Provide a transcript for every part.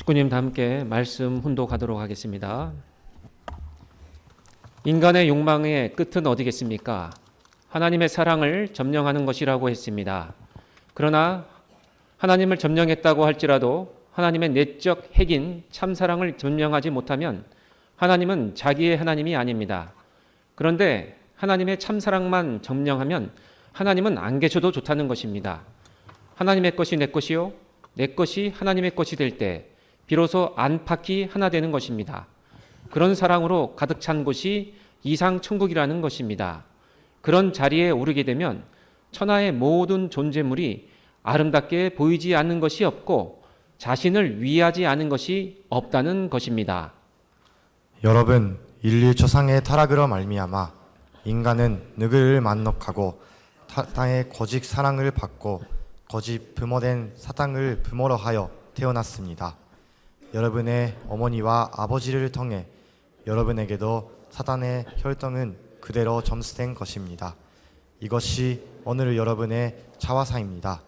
식구님 다 함께 말씀 훈독하도록 하겠습니다. 인간의 욕망의 끝은 어디겠습니까? 하나님의 사랑을 점령하는 것이라고 했습니다. 그러나 하나님을 점령했다고 할지라도 하나님의 내적 핵인 참사랑을 점령하지 못하면 하나님은 자기의 하나님이 아닙니다. 그런데 하나님의 참사랑만 점령하면 하나님은 안 계셔도 좋다는 것입니다. 하나님의 것이 내 것이요 내 것이 하나님의 것이 될 때 비로소 안팎이 하나 되는 것입니다. 그런 사랑으로 가득 찬 곳이 이상천국이라는 것입니다. 그런 자리에 오르게 되면 천하의 모든 존재물이 아름답게 보이지 않는 것이 없고 자신을 위하지 않은 것이 없다는 것입니다. 여러분, 인류 초상의 타락으로 말미암아 인간은 늑을 만녹하고 땅의 거짓 사랑을 받고 거짓 부모된 사탄을 부모로 하여 태어났습니다. 여러분의 어머니와 아버지를 통해 여러분에게도 사탄의 혈통은 그대로 점수된 것입니다. 이것이 오늘 여러분의 자화상입니다.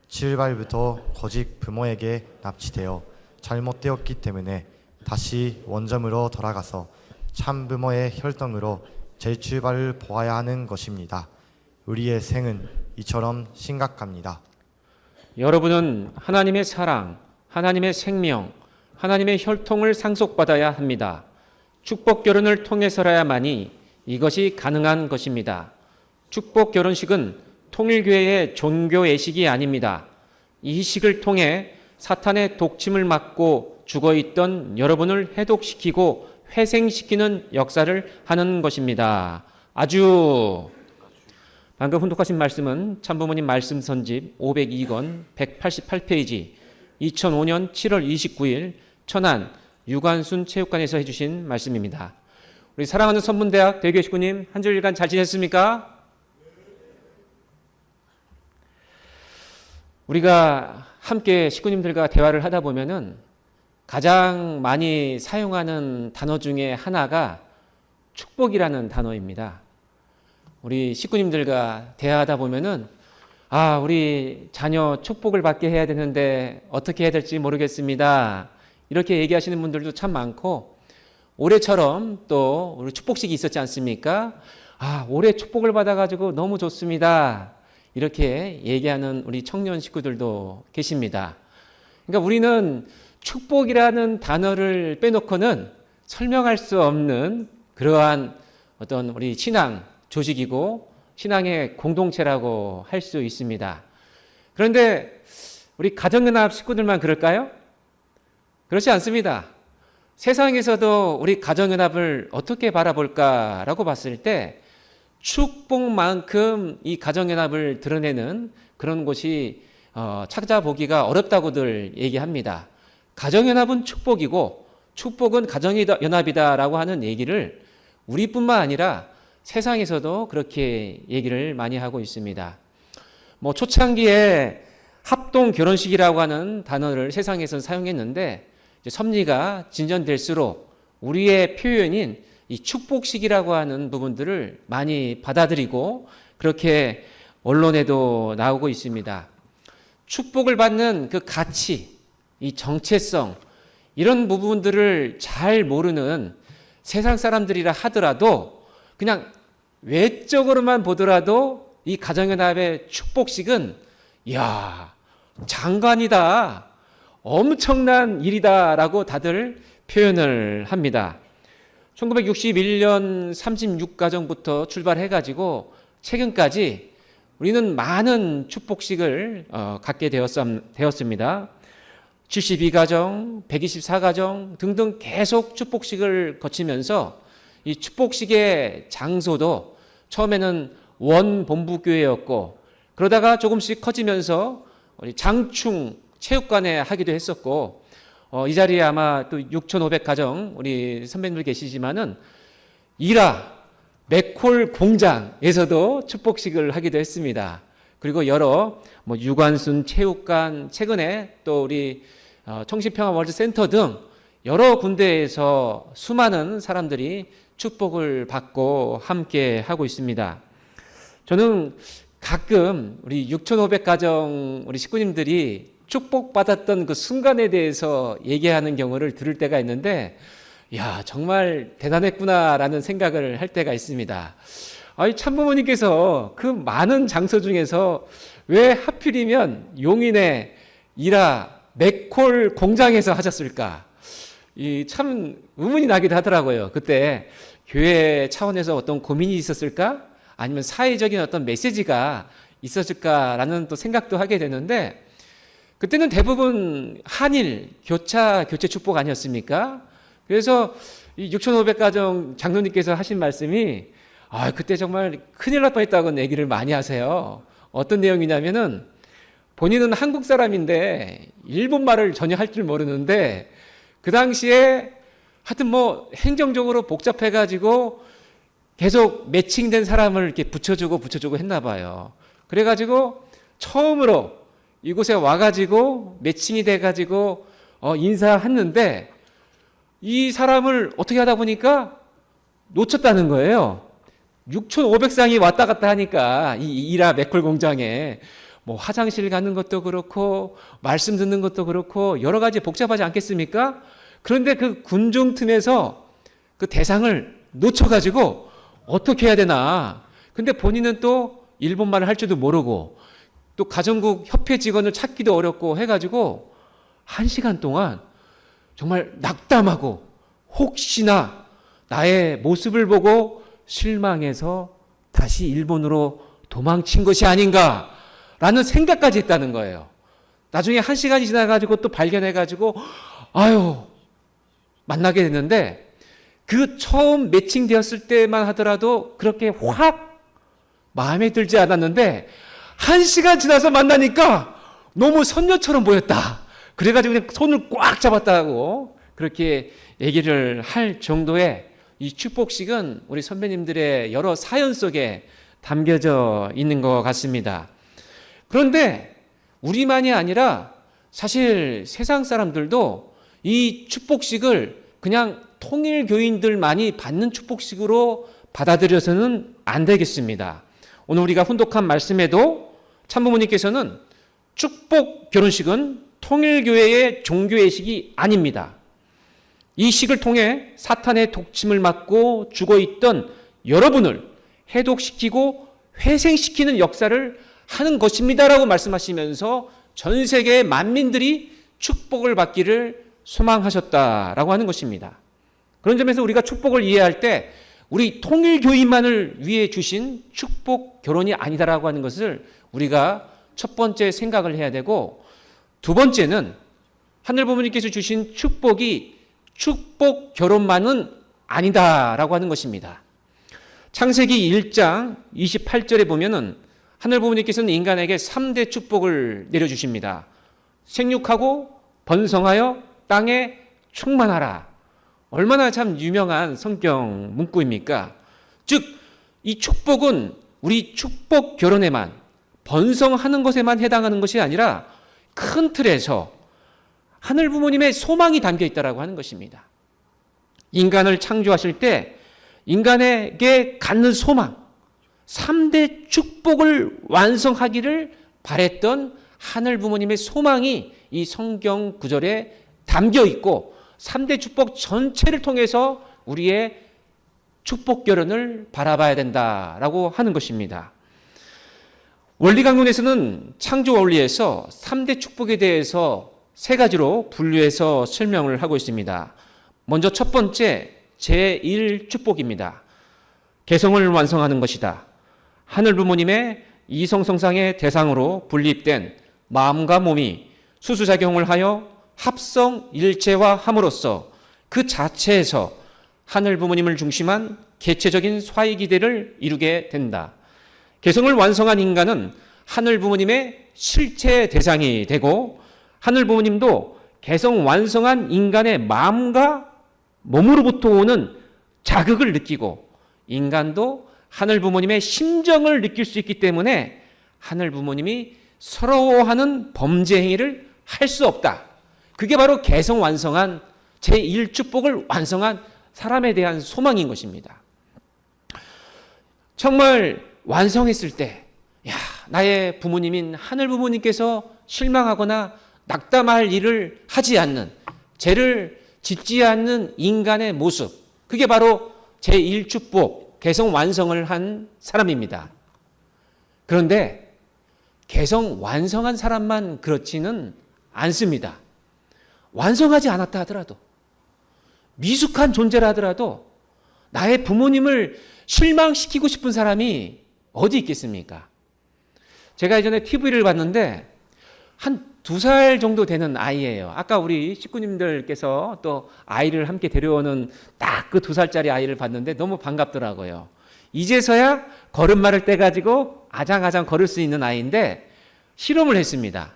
출발부터 거짓 부모에게 납치되어 잘못되었기 때문에 다시 원점으로 돌아가서 참 부모의 혈통으로 재출발을 보아야 하는 것입니다. 우리의 생은 이처럼 심각합니다. 여러분은 하나님의 사랑, 하나님의 생명, 하나님의 혈통을 상속받아야 합니다. 축복 결혼을 통해서라야만이 이것이 가능한 것입니다. 축복 결혼식은 통일교회의 종교 예식이 아닙니다. 이 식을 통해 사탄의 독침을 막고 죽어있던 여러분을 해독시키고 회생시키는 역사를 하는 것입니다. 방금 훈독하신 말씀은 참부모님 말씀 선집 502권 188페이지 2005년 7월 29일 천안 유관순 체육관에서 해주신 말씀입니다. 우리 사랑하는 선문대학 대교회 식구님 한 주일간 잘 지냈습니까? 우리가 함께 식구님들과 대화를 하다 보면은 가장 많이 사용하는 단어 중에 하나가 축복이라는 단어입니다. 우리 식구님들과 대화하다 보면은 우리 자녀 축복을 받게 해야 되는데 어떻게 해야 될지 모르겠습니다. 이렇게 얘기하시는 분들도 참 많고, 올해처럼 또 우리 축복식이 있었지 않습니까? 올해 축복을 받아가지고 너무 좋습니다. 이렇게 얘기하는 우리 청년 식구들도 계십니다. 그러니까 우리는 축복이라는 단어를 빼놓고는 설명할 수 없는 그러한 어떤 우리 신앙 조직이고 신앙의 공동체라고 할 수 있습니다. 그런데 우리 가정연합 식구들만 그럴까요? 그렇지 않습니다. 세상에서도 우리 가정연합을 어떻게 바라볼까라고 봤을 때 축복만큼 이 가정연합을 드러내는 그런 곳이 찾아보기가 어렵다고들 얘기합니다. 가정연합은 축복이고 축복은 가정연합이다라고 하는 얘기를 우리뿐만 아니라 세상에서도 그렇게 얘기를 많이 하고 있습니다. 초창기에 합동 결혼식이라고 하는 단어를 세상에서는 사용했는데 섭리가 진전될수록 우리의 표현인 이 축복식이라고 하는 부분들을 많이 받아들이고 그렇게 언론에도 나오고 있습니다. 축복을 받는 그 가치, 이 정체성, 이런 부분들을 잘 모르는 세상 사람들이라 하더라도 그냥 외적으로만 보더라도 이 가정연합의 축복식은 장관이다, 엄청난 일이다라고 다들 표현을 합니다. 1961년 36가정부터 출발해가지고 최근까지 우리는 많은 축복식을 갖게 되었습니다. 72가정, 124가정 등등 계속 축복식을 거치면서 이 축복식의 장소도 처음에는 원본부교회였고 그러다가 조금씩 커지면서 장충 체육관에 하기도 했었고 이 자리에 아마 또 6,500가정 우리 선배님들 계시지만은 맥콜 공장에서도 축복식을 하기도 했습니다. 그리고 여러 유관순 체육관, 최근에 또 우리 청신평화월드센터 등 여러 군데에서 수많은 사람들이 축복을 받고 함께 하고 있습니다. 저는 가끔 우리 6,500가정 우리 식구님들이 축복받았던 그 순간에 대해서 얘기하는 경우를 들을 때가 있는데, 야, 정말 대단했구나라는 생각을 할 때가 있습니다. 아니, 참부모님께서 그 많은 장소 중에서 왜 하필이면 용인의 이라 맥콜 공장에서 하셨을까? 이 참 의문이 나기도 하더라고요. 그때 교회 차원에서 어떤 고민이 있었을까? 아니면 사회적인 어떤 메시지가 있었을까라는 또 생각도 하게 되는데, 그때는 대부분 한일 교체 축복 아니었습니까? 그래서 이 6,500가정 장로님께서 하신 말씀이 그때 정말 큰일 날 뻔했다고 얘기를 많이 하세요. 어떤 내용이냐면은 본인은 한국 사람인데 일본말을 전혀 할 줄 모르는데 그 당시에 하여튼 뭐 행정적으로 복잡해가지고 계속 매칭된 사람을 이렇게 붙여주고 했나 봐요. 그래가지고 처음으로 이곳에 와가지고 매칭이 돼가지고 인사했는데 이 사람을 어떻게 하다 보니까 놓쳤다는 거예요. 6,500쌍이 왔다 갔다 하니까 이 이라 맥콜 공장에 뭐 화장실 가는 것도 그렇고 말씀 듣는 것도 그렇고 여러 가지 복잡하지 않겠습니까? 그런데 그 군중 틈에서 그 대상을 놓쳐가지고 어떻게 해야 되나. 근데 본인은 또 일본말을 할 줄도 모르고 또 가정국 협회 직원을 찾기도 어렵고 해가지고 1시간 동안 정말 낙담하고 혹시나 나의 모습을 보고 실망해서 다시 일본으로 도망친 것이 아닌가라는 생각까지 했다는 거예요. 나중에 1시간이 지나가지고 또 발견해가지고 만나게 됐는데 그 처음 매칭되었을 때만 하더라도 그렇게 확 마음에 들지 않았는데 1시간 지나서 만나니까 너무 선녀처럼 보였다. 그래가지고 그냥 손을 꽉 잡았다고 그렇게 얘기를 할 정도의 이 축복식은 우리 선배님들의 여러 사연 속에 담겨져 있는 것 같습니다. 그런데 우리만이 아니라 사실 세상 사람들도 이 축복식을 그냥 통일 교인들만이 받는 축복식으로 받아들여서는 안 되겠습니다. 오늘 우리가 훈독한 말씀에도 참부모님께서는 축복 결혼식은 통일교회의 종교의식이 아닙니다. 이 식을 통해 사탄의 독침을 맞고 죽어있던 여러분을 해독시키고 회생시키는 역사를 하는 것입니다라고 말씀하시면서 전 세계의 만민들이 축복을 받기를 소망하셨다라고 하는 것입니다. 그런 점에서 우리가 축복을 이해할 때 우리 통일교인만을 위해 주신 축복 결혼이 아니다라고 하는 것을 우리가 첫 번째 생각을 해야 되고, 두 번째는 하늘 부모님께서 주신 축복이 축복 결혼만은 아니다라고 하는 것입니다. 창세기 1장 28절에 보면은 하늘 부모님께서는 인간에게 3대 축복을 내려주십니다. 생육하고 번성하여 땅에 충만하라. 얼마나 참 유명한 성경 문구입니까? 즉, 이 축복은 우리 축복 결혼에만, 번성하는 것에만 해당하는 것이 아니라 큰 틀에서 하늘 부모님의 소망이 담겨 있다라고 하는 것입니다. 인간을 창조하실 때 인간에게 갖는 소망, 3대 축복을 완성하기를 바랬던 하늘 부모님의 소망이 이 성경 구절에 담겨 있고 3대 축복 전체를 통해서 우리의 축복 결혼을 바라봐야 된다라고 하는 것입니다. 원리강론에서는 창조 원리에서 3대 축복에 대해서 3가지로 분류해서 설명을 하고 있습니다. 먼저 첫 번째 제1축복입니다. 개성을 완성하는 것이다. 하늘 부모님의 이성성상의 대상으로 분립된 마음과 몸이 수수작용을 하여 합성 일체화함으로써 그 자체에서 하늘 부모님을 중심한 개체적인 사이기대를 이루게 된다. 개성을 완성한 인간은 하늘 부모님의 실체 대상이 되고 하늘 부모님도 개성 완성한 인간의 마음과 몸으로부터 오는 자극을 느끼고 인간도 하늘 부모님의 심정을 느낄 수 있기 때문에 하늘 부모님이 서러워하는 범죄 행위를 할 수 없다. 그게 바로 개성 완성한 제1축복을 완성한 사람에 대한 소망인 것입니다. 정말 완성했을 때 나의 부모님인 하늘 부모님께서 실망하거나 낙담할 일을 하지 않는, 죄를 짓지 않는 인간의 모습, 그게 바로 제1축복 개성 완성을 한 사람입니다. 그런데 개성 완성한 사람만 그렇지는 않습니다. 완성하지 않았다 하더라도, 미숙한 존재라 하더라도 나의 부모님을 실망시키고 싶은 사람이 어디 있겠습니까? 제가 예전에 TV를 봤는데 한 2살 정도 되는 아이예요. 아까 우리 식구님들께서 또 아이를 함께 데려오는 딱 그 2살짜리 아이를 봤는데 너무 반갑더라고요. 이제서야 걸음마를 떼가지고 아장아장 걸을 수 있는 아이인데 실험을 했습니다.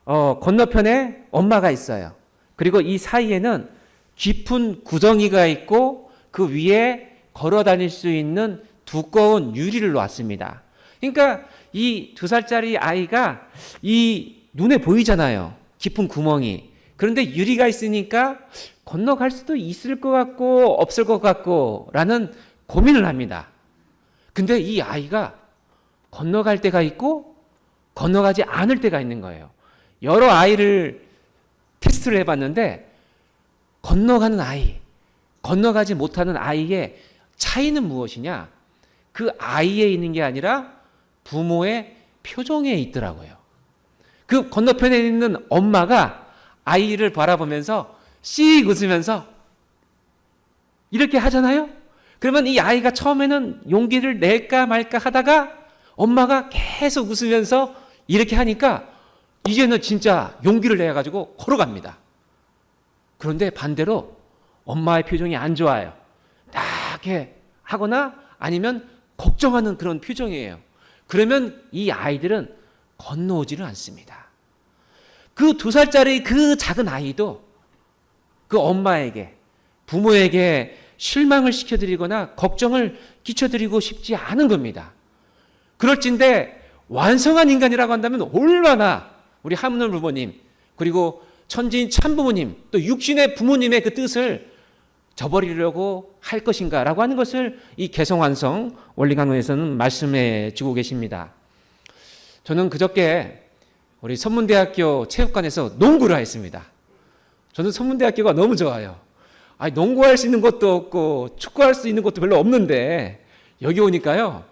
건너편에 엄마가 있어요. 그리고 이 사이에는 깊은 구덩이가 있고 그 위에 걸어 다닐 수 있는 두꺼운 유리를 놨습니다. 그러니까 이 2살짜리 아이가 이 눈에 보이잖아요. 깊은 구멍이. 그런데 유리가 있으니까 건너갈 수도 있을 것 같고 없을 것 같고 라는 고민을 합니다. 근데 이 아이가 건너갈 때가 있고 건너가지 않을 때가 있는 거예요. 여러 아이를 테스트를 해봤는데 건너가는 아이, 건너가지 못하는 아이의 차이는 무엇이냐? 그 아이에 있는 게 아니라 부모의 표정에 있더라고요. 그 건너편에 있는 엄마가 아이를 바라보면서 씩 웃으면서 이렇게 하잖아요. 그러면 이 아이가 처음에는 용기를 낼까 말까 하다가 엄마가 계속 웃으면서 이렇게 하니까 이제는 진짜 용기를 내가지고 걸어갑니다. 그런데 반대로 엄마의 표정이 안 좋아요. 이렇게 하거나 아니면 걱정하는 그런 표정이에요. 그러면 이 아이들은 건너오지를 않습니다. 그 2살짜리 그 작은 아이도 그 엄마에게, 부모에게 실망을 시켜드리거나 걱정을 끼쳐드리고 싶지 않은 겁니다. 그럴진데 완성한 인간이라고 한다면 얼마나 우리 하느님 부모님, 그리고 천지인 참부모님, 또 육신의 부모님의 그 뜻을 저버리려고 할 것인가라고 하는 것을 이 개성완성 원리강론에서는 말씀해 주고 계십니다. 저는 그저께 우리 선문대학교 체육관에서 농구를 했습니다. 저는 선문대학교가 너무 좋아요. 아니, 농구할 수 있는 것도 없고 축구할 수 있는 것도 별로 없는데 여기 오니까요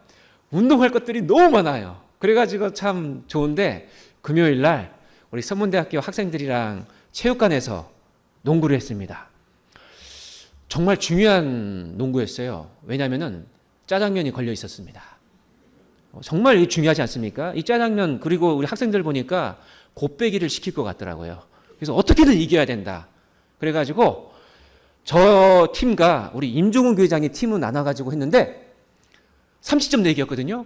운동할 것들이 너무 많아요. 그래가지고 참 좋은데 금요일 날 우리 선문대학교 학생들이랑 체육관에서 농구를 했습니다. 정말 중요한 농구였어요. 왜냐하면 짜장면이 걸려 있었습니다. 정말 중요하지 않습니까? 이 짜장면, 그리고 우리 학생들 보니까 곱빼기를 시킬 것 같더라고요. 그래서 어떻게든 이겨야 된다. 그래가지고 저 팀과 우리 임종훈 교회장의 팀은 나눠가지고 했는데 30점 내기였거든요.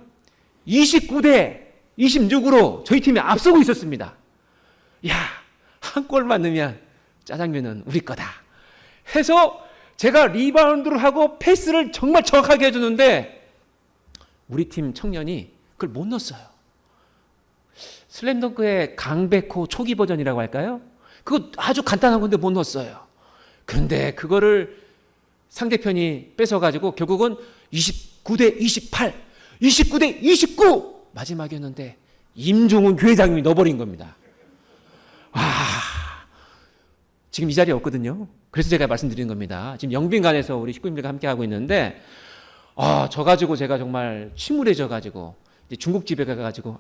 29대 26으로 저희 팀이 앞서고 있었습니다. 야, 한 골만 넣으면 짜장면은 우리 거다 해서 제가 리바운드를 하고 패스를 정말 정확하게 해주는데 우리 팀 청년이 그걸 못 넣었어요. 슬램덩크의 강백호 초기 버전이라고 할까요? 그거 아주 간단한 건데 못 넣었어요. 그런데 그거를 상대편이 뺏어가지고 결국은 29대 28, 29대 29 마지막이었는데 임종훈 교회장님이 넣어버린 겁니다. 와, 지금 이 자리에 없거든요. 그래서 제가 말씀드리는 겁니다. 지금 영빈관에서 우리 식구님들과 함께 하고 있는데 저 가지고 제가 정말 침울해져 가지고 중국집에 가가지고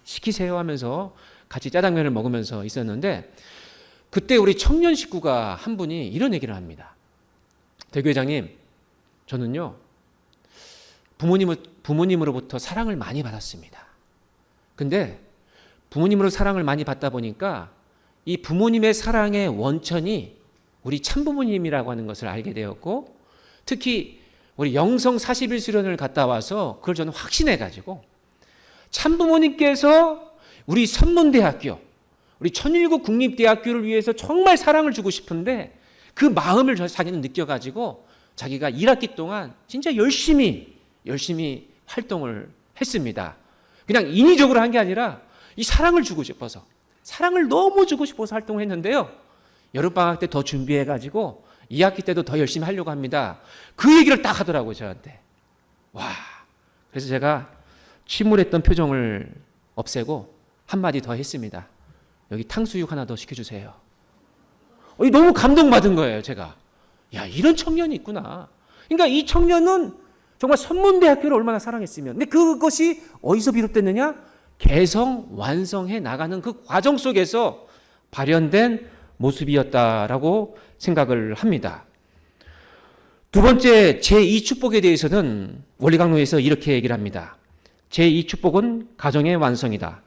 시키세요 하면서 같이 짜장면을 먹으면서 있었는데 그때 우리 청년 식구가 한 분이 이런 얘기를 합니다. 대교회장님, 저는요 부모님으로부터 사랑을 많이 받았습니다. 근데 부모님으로 사랑을 많이 받다 보니까 이 부모님의 사랑의 원천이 우리 참부모님이라고 하는 것을 알게 되었고, 특히 우리 영성 41수련을 갔다 와서 그걸 저는 확신해가지고 참부모님께서 우리 선문대학교, 우리 천일국 국립대학교를 위해서 정말 사랑을 주고 싶은데 그 마음을 자기는 느껴가지고 자기가 1학기 동안 진짜 열심히 활동을 했습니다. 그냥 인위적으로 한 게 아니라 이 사랑을 주고 싶어서, 사랑을 너무 주고 싶어서 활동을 했는데요. 여름방학 때 더 준비해가지고 2학기 때도 더 열심히 하려고 합니다. 그 얘기를 딱 하더라고요, 저한테. 와, 그래서 제가 침울했던 표정을 없애고 한마디 더 했습니다. 여기 탕수육 하나 더 시켜주세요. 너무 감동받은 거예요, 제가. 야, 이런 청년이 있구나. 그러니까 이 청년은 정말 선문대학교를 얼마나 사랑했으면. 근데 그것이 어디서 비롯됐느냐? 개성 완성해 나가는 그 과정 속에서 발현된 모습이었다라고 생각을 합니다. 두 번째, 제2축복에 대해서는 원리강론에서 이렇게 얘기를 합니다. 제2축복은 가정의 완성이다.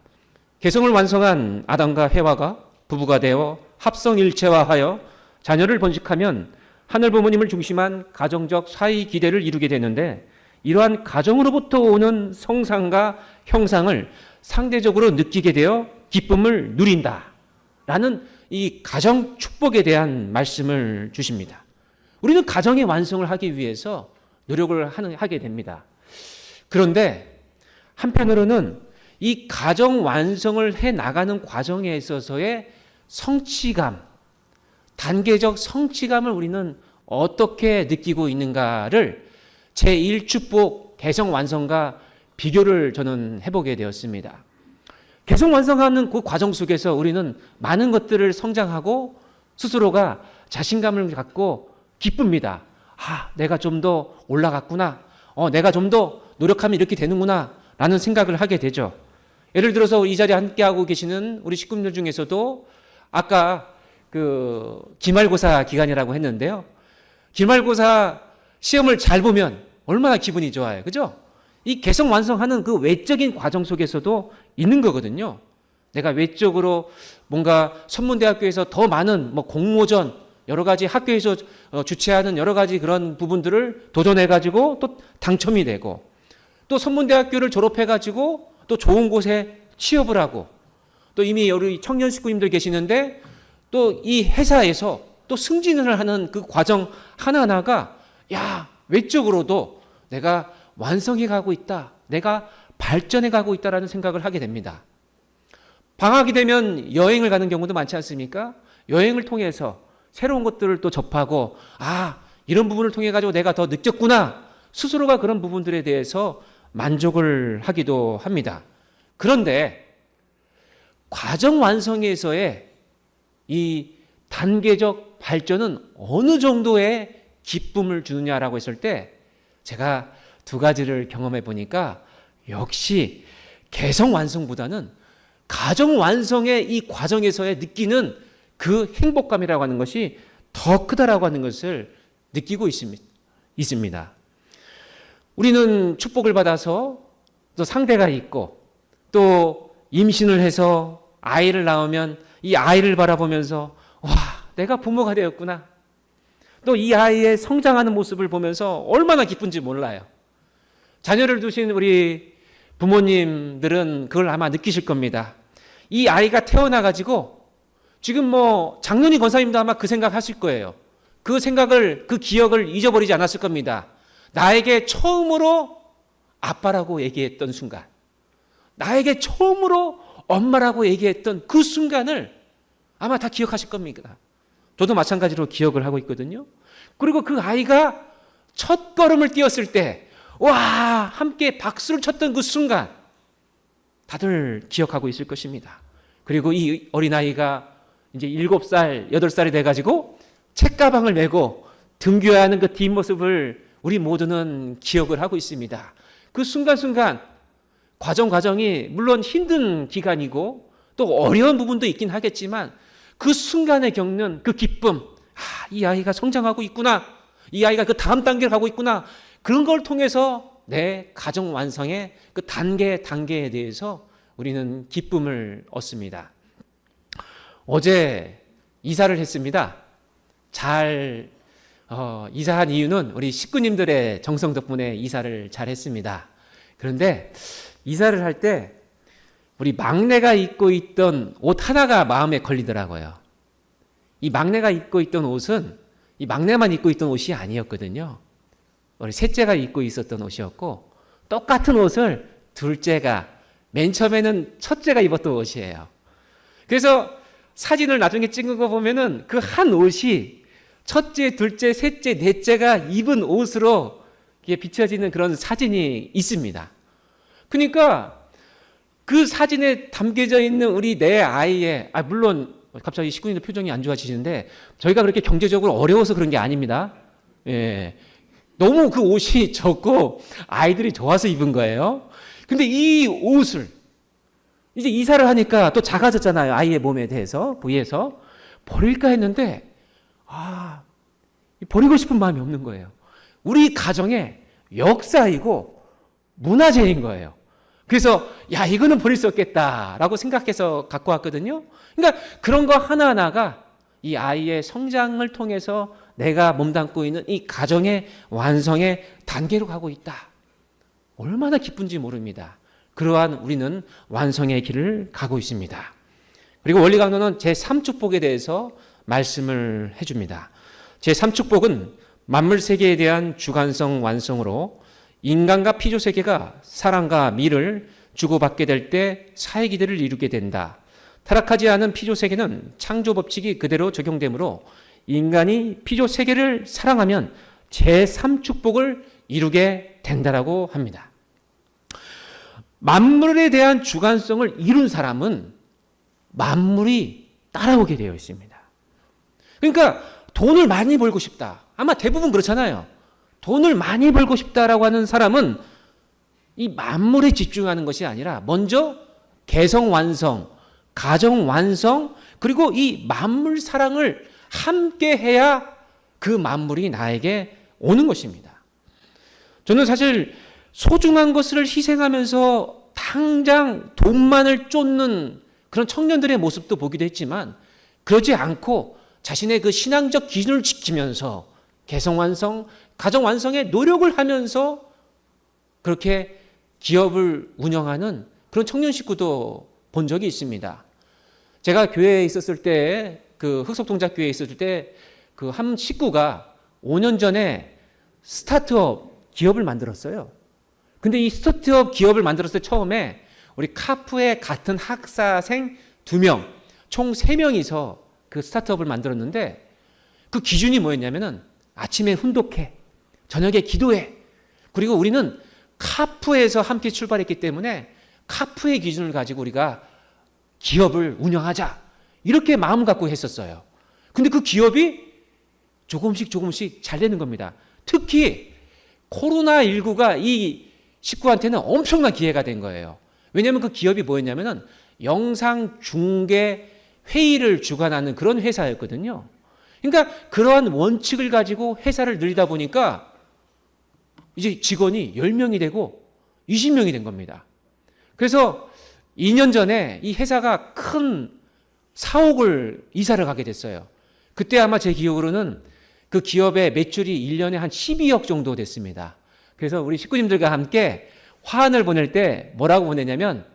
개성을 완성한 아담과 해와가 부부가 되어 합성일체화하여 자녀를 번식하면 하늘 부모님을 중심한 가정적 사이 기대를 이루게 되는데, 이러한 가정으로부터 오는 성상과 형상을 상대적으로 느끼게 되어 기쁨을 누린다 라는 이 가정 축복에 대한 말씀을 주십니다. 우리는 가정의 완성을 하기 위해서 노력을 하게 됩니다. 그런데 한편으로는 이 가정 완성을 해 나가는 과정에 있어서의 성취감, 단계적 성취감을 우리는 어떻게 느끼고 있는가를 제1축복 개성 완성과 비교를 저는 해보게 되었습니다. 개성 완성하는 그 과정 속에서 우리는 많은 것들을 성장하고 스스로가 자신감을 갖고 기쁩니다. 내가 좀 더 올라갔구나. 내가 좀 더 노력하면 이렇게 되는구나. 라는 생각을 하게 되죠. 예를 들어서 이 자리에 함께하고 계시는 우리 식구들 중에서도 아까 그 기말고사 기간이라고 했는데요. 기말고사 시험을 잘 보면 얼마나 기분이 좋아요. 그죠? 이 개성 완성하는 그 외적인 과정 속에서도 있는 거거든요. 내가 외적으로 뭔가 선문대학교에서 더 많은 공모전, 여러 가지 학교에서 주최하는 여러 가지 그런 부분들을 도전해가지고 또 당첨이 되고, 또 선문대학교를 졸업해가지고 또 좋은 곳에 취업을 하고, 또 이미 우리 청년 식구님들 계시는데 또 이 회사에서 또 승진을 하는 그 과정 하나하나가 외적으로도 내가 완성해 가고 있다, 내가 발전해 가고 있다라는 생각을 하게 됩니다. 방학이 되면 여행을 가는 경우도 많지 않습니까? 여행을 통해서 새로운 것들을 또 접하고, 이런 부분을 통해 가지고 내가 더 느꼈구나, 스스로가 그런 부분들에 대해서 만족을 하기도 합니다. 그런데 과정 완성에서의 이 단계적 발전은 어느 정도의 기쁨을 주느냐라고 했을 때, 제가 두 가지를 경험해 보니까 역시 개성 완성보다는 가정 완성의 이 과정에서의 느끼는 그 행복감이라고 하는 것이 더 크다라고 하는 것을 느끼고 있습니다. 우리는 축복을 받아서 또 상대가 있고, 또 임신을 해서 아이를 낳으면 이 아이를 바라보면서 내가 부모가 되었구나, 또 이 아이의 성장하는 모습을 보면서 얼마나 기쁜지 몰라요. 자녀를 두신 우리 부모님들은 그걸 아마 느끼실 겁니다. 이 아이가 태어나가지고 지금 장로님 권사님도 아마 그 생각 하실 거예요. 그 생각을, 그 기억을 잊어버리지 않았을 겁니다. 나에게 처음으로 아빠라고 얘기했던 순간, 나에게 처음으로 엄마라고 얘기했던 그 순간을 아마 다 기억하실 겁니다. 저도 마찬가지로 기억을 하고 있거든요. 그리고 그 아이가 첫 걸음을 띄었을 때, 함께 박수를 쳤던 그 순간, 다들 기억하고 있을 것입니다. 그리고 이 어린아이가 이제 7살, 8살이 돼가지고 책가방을 메고 등교해야 하는 그 뒷모습을 우리 모두는 기억을 하고 있습니다. 그 순간순간, 과정이 물론 힘든 기간이고 또 어려운 부분도 있긴 하겠지만, 그 순간에 겪는 그 기쁨, 이 아이가 성장하고 있구나, 이 아이가 그 다음 단계를 가고 있구나, 그런 걸 통해서 내 가정 완성의 그 단계에 대해서 우리는 기쁨을 얻습니다. 어제 이사를 했습니다. 이사한 이유는 우리 식구님들의 정성 덕분에 이사를 잘 했습니다. 그런데 이사를 할 때 우리 막내가 입고 있던 옷 하나가 마음에 걸리더라고요. 이 막내가 입고 있던 옷은 이 막내만 입고 있던 옷이 아니었거든요. 우리 셋째가 입고 있었던 옷이었고, 똑같은 옷을 둘째가, 맨 처음에는 첫째가 입었던 옷이에요. 그래서 사진을 나중에 찍은 거 보면은 그 한 옷이 첫째, 둘째, 셋째, 넷째가 입은 옷으로 비춰지는 그런 사진이 있습니다. 그러니까 그 사진에 담겨져 있는 우리 내 아이의, 물론 갑자기 식구님들 표정이 안 좋아지시는데 저희가 그렇게 경제적으로 어려워서 그런 게 아닙니다. 예. 너무 그 옷이 적고 아이들이 좋아서 입은 거예요. 근데 이 옷을 이제 이사를 하니까 또 작아졌잖아요. 아이의 몸에 대해서, 부위에서. 버릴까 했는데, 버리고 싶은 마음이 없는 거예요. 우리 가정의 역사이고 문화재인 거예요. 그래서, 이거는 버릴 수 없겠다라고 생각해서 갖고 왔거든요. 그러니까 그런 거 하나하나가 이 아이의 성장을 통해서 내가 몸담고 있는 이 가정의 완성의 단계로 가고 있다. 얼마나 기쁜지 모릅니다. 그러한 우리는 완성의 길을 가고 있습니다. 그리고 원리 강론은 제3축복에 대해서 말씀을 해줍니다. 제3축복은 만물 세계에 대한 주관성 완성으로 인간과 피조 세계가 사랑과 미를 주고받게 될 때 사회 기대를 이루게 된다. 타락하지 않은 피조 세계는 창조 법칙이 그대로 적용되므로 인간이 피조 세계를 사랑하면 제3축복을 이루게 된다라고 합니다. 만물에 대한 주관성을 이룬 사람은 만물이 따라오게 되어 있습니다. 그러니까 돈을 많이 벌고 싶다. 아마 대부분 그렇잖아요. 돈을 많이 벌고 싶다라고 하는 사람은 이 만물에 집중하는 것이 아니라 먼저 개성 완성, 가정 완성, 그리고 이 만물 사랑을 함께 해야 그 만물이 나에게 오는 것입니다. 저는 사실 소중한 것을 희생하면서 당장 돈만을 쫓는 그런 청년들의 모습도 보기도 했지만 그러지 않고 자신의 그 신앙적 기준을 지키면서 개성 완성, 가정 완성에 노력을 하면서 그렇게 기업을 운영하는 그런 청년 식구도 본 적이 있습니다. 제가 교회에 있었을 때, 그 흑석동작교회에 있었을 때 그 한 식구가 5년 전에 스타트업 기업을 만들었어요. 근데 이 스타트업 기업을 만들었을 때 처음에 우리 카프의 같은 학사생 2명, 총 3명이서 그 스타트업을 만들었는데 그 기준이 뭐였냐면은 아침에 훈독해, 저녁에 기도해. 그리고 우리는 카프에서 함께 출발했기 때문에 카프의 기준을 가지고 우리가 기업을 운영하자. 이렇게 마음 갖고 했었어요. 근데 그 기업이 조금씩 잘 되는 겁니다. 특히 코로나19가 이 식구한테는 엄청난 기회가 된 거예요. 왜냐하면 그 기업이 뭐였냐면은 영상 중계 회의를 주관하는 그런 회사였거든요. 그러니까 그러한 원칙을 가지고 회사를 늘리다 보니까 이제 직원이 10명이 되고 20명이 된 겁니다. 그래서 2년 전에 이 회사가 큰 사옥을 이사를 가게 됐어요. 그때 아마 제 기억으로는 그 기업의 매출이 1년에 한 12억 정도 됐습니다. 그래서 우리 식구님들과 함께 화환을 보낼 때 뭐라고 보냈냐면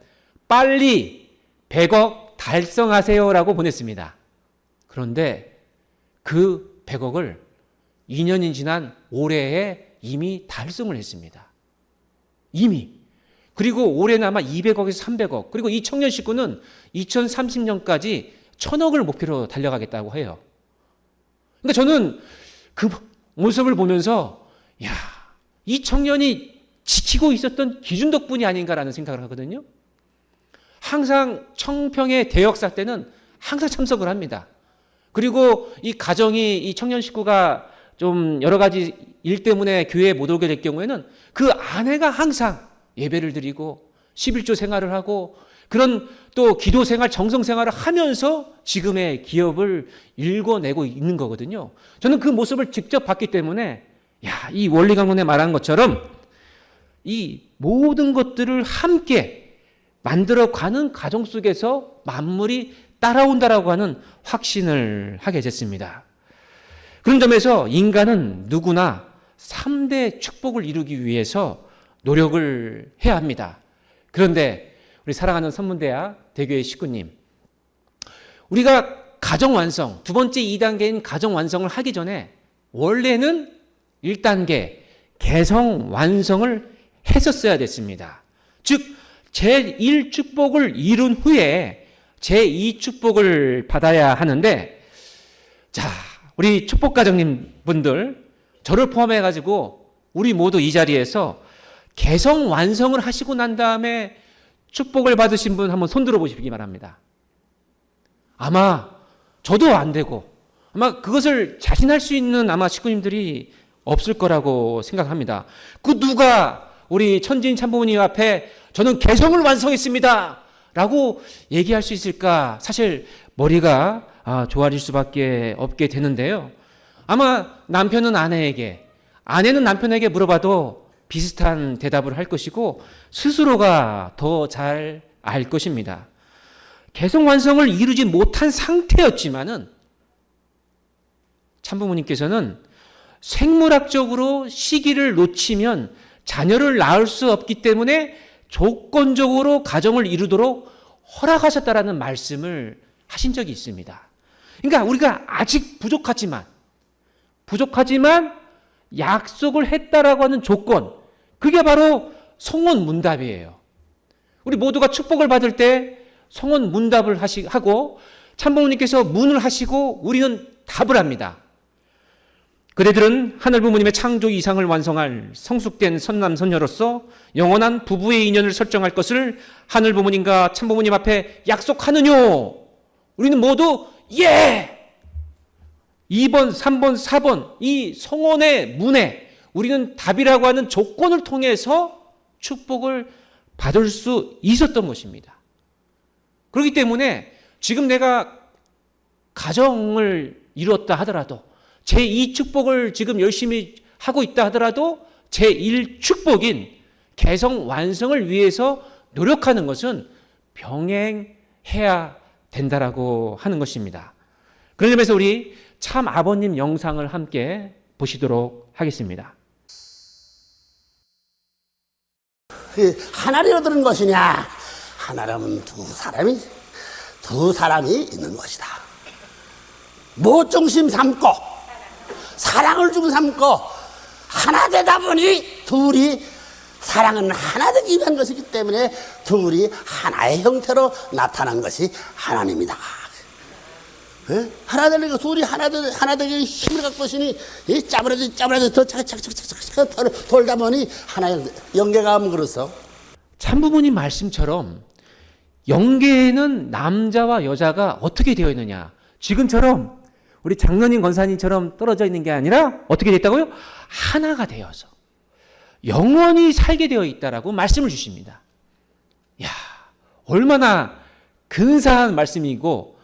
빨리 100억 달성하세요라고 보냈습니다. 그런데 그 100억을 2년이 지난 올해에 이미 달성을 했습니다. 이미. 그리고 올해는 아마 200억에서 300억. 그리고 이 청년 식구는 2030년까지 1000억을 목표로 달려가겠다고 해요. 그러니까 저는 그 모습을 보면서 이 청년이 지키고 있었던 기준 덕분이 아닌가라는 생각을 하거든요. 항상 청평의 대역사 때는 항상 참석을 합니다. 그리고 이 가정이 이 청년 식구가 좀 여러 가지 일 때문에 교회에 못 오게 될 경우에는 그 아내가 항상 예배를 드리고 11조 생활을 하고 그런 또 기도 생활, 정성 생활을 하면서 지금의 기업을 일궈내고 있는 거거든요. 저는 그 모습을 직접 봤기 때문에 이 원리 강론에 말한 것처럼 이 모든 것들을 함께 만들어가는 가정 속에서 만물이 따라온다라고 하는 확신을 하게 됐습니다. 그런 점에서 인간은 누구나 3대 축복을 이루기 위해서 노력을 해야 합니다. 그런데 우리 사랑하는 선문대학 대교회 식구님, 우리가 가정 완성, 두 번째 2단계인 가정 완성을 하기 전에 원래는 1단계 개성 완성을 했었어야 됐습니다. 즉 제1축복을 이룬 후에 제2축복을 받아야 하는데, 자, 우리 축복가정님 분들, 저를 포함해 가지고 우리 모두 이 자리에서 개성 완성을 하시고 난 다음에 축복을 받으신 분 한번 손들어 보시기 바랍니다. 아마 저도 안 되고 아마 그것을 자신할 수 있는 아마 식구님들이 없을 거라고 생각합니다. 그 누가 우리 천지인 참부모님 앞에 저는 개성을 완성했습니다 라고 얘기할 수 있을까? 사실 머리가 좋아질 수밖에 없게 되는데요. 아마 남편은 아내에게, 아내는 남편에게 물어봐도 비슷한 대답을 할 것이고 스스로가 더 잘 알 것입니다. 개성 완성을 이루지 못한 상태였지만은 참부모님께서는 생물학적으로 시기를 놓치면 자녀를 낳을 수 없기 때문에 조건적으로 가정을 이루도록 허락하셨다라는 말씀을 하신 적이 있습니다. 그러니까 우리가 아직 부족하지만 약속을 했다라고 하는 조건, 그게 바로 성원문답이에요. 우리 모두가 축복을 받을 때 성원문답을 하고 참부모님께서 문을 하시고 우리는 답을 합니다. 그대들은 하늘 부모님의 창조 이상을 완성할 성숙된 선남선녀로서 영원한 부부의 인연을 설정할 것을 하늘 부모님과 참부모님 앞에 약속하느뇨. 우리는 모두 예! 2번, 3번, 4번 이 성원의 문에 우리는 답이라고 하는 조건을 통해서 축복을 받을 수 있었던 것입니다. 그렇기 때문에 지금 내가 가정을 이루었다 하더라도 제2축복을 지금 열심히 하고 있다 하더라도 제1축복인 개성 완성을 위해서 노력하는 것은 병행해야 된다라고 하는 것입니다. 그런 점에서 우리 참 아버님 영상을 함께 보시도록 하겠습니다. 하나를 얻는 것이냐? 하나라면 두 사람이 있는 것이다. 모 중심 삼고 사랑을 중 삼고 하나 되다 보니 둘이 사랑은 하나 되기 위한 것이기 때문에 둘이 하나의 형태로 나타난 것이 하나님이다. 하나 되니까 둘이 하나 되기 힘을 갖고 있으니 짜부러져 더 착착착착착 돌다 보니 하나의 영계감은 그렇소. 참부모님 말씀처럼 영계에는 남자와 여자가 어떻게 되어 있느냐? 지금처럼 우리 장로님 권사님처럼 떨어져 있는 게 아니라 어떻게 됐다고요? 하나가 되어서 영원히 살게 되어 있다라고 말씀을 주십니다. 야, 얼마나 근사한 말씀이고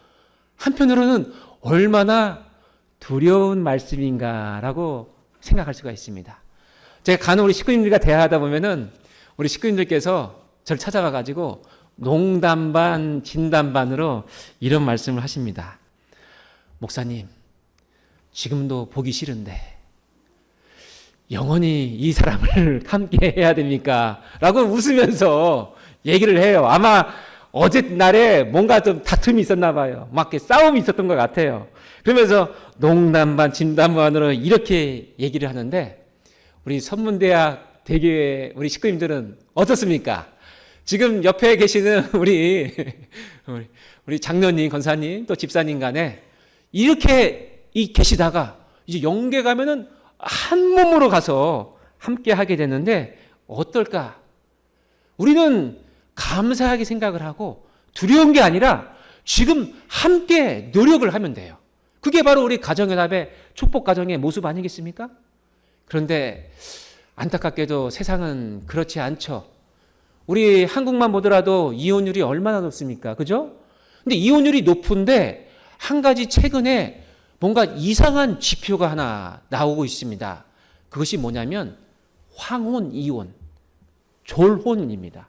한편으로는 얼마나 두려운 말씀인가라고 생각할 수가 있습니다. 제가 간혹 우리 식구님들과 대화하다 보면은 우리 식구님들께서 저를 찾아와 가지고 농담 반 진담 반으로 이런 말씀을 하십니다. 목사님, 지금도 보기 싫은데 영원히 이 사람을 함께 해야 됩니까? 라고 웃으면서 얘기를 해요. 아마 어제 날에 뭔가 좀 다툼이 있었나 봐요. 막 이렇게 싸움이 있었던 것 같아요. 그러면서 농담 반 진담 반으로 이렇게 얘기를 하는데 우리 선문대학 대교회 우리 식구님들은 어떻습니까? 지금 옆에 계시는 우리 장로님, 권사님, 또 집사님 간에 이렇게 계시다가 이제 영계 가면은 한 몸으로 가서 함께 하게 되는데 어떨까? 우리는 감사하게 생각을 하고 두려운 게 아니라 지금 함께 노력을 하면 돼요. 그게 바로 우리 가정연합의 축복 가정의 모습 아니겠습니까? 그런데 안타깝게도 세상은 그렇지 않죠. 우리 한국만 보더라도 이혼율이 얼마나 높습니까? 그죠? 근데 이혼율이 높은데 한 가지 최근에 뭔가 이상한 지표가 하나 나오고 있습니다. 그것이 뭐냐면 황혼, 이혼, 졸혼입니다.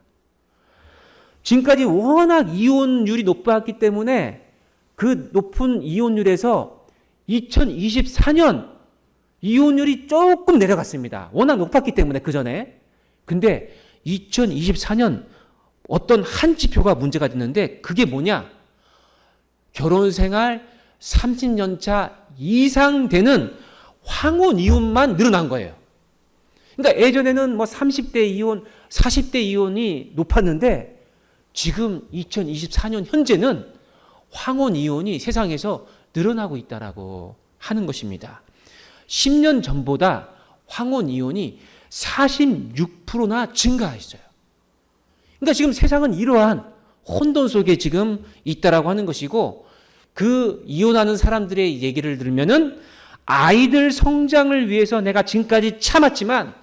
지금까지 워낙 이혼율이 높았기 때문에 그 높은 이혼율에서 2024년 이혼율이 조금 내려갔습니다. 워낙 높았기 때문에 그 전에. 근데 2024년 어떤 한 지표가 문제가 됐는데 그게 뭐냐? 결혼생활 30년 차 이상 되는 황혼 이혼만 늘어난 거예요. 그러니까 예전에는 뭐 30대 이혼, 40대 이혼이 높았는데 지금 2024년 현재는 황혼 이혼이 세상에서 늘어나고 있다라고 하는 것입니다. 10년 전보다 황혼 이혼이 46%나 증가했어요. 그러니까 지금 세상은 이러한 혼돈 속에 지금 있다라고 하는 것이고, 그 이혼하는 사람들의 얘기를 들으면은 아이들 성장을 위해서 내가 지금까지 참았지만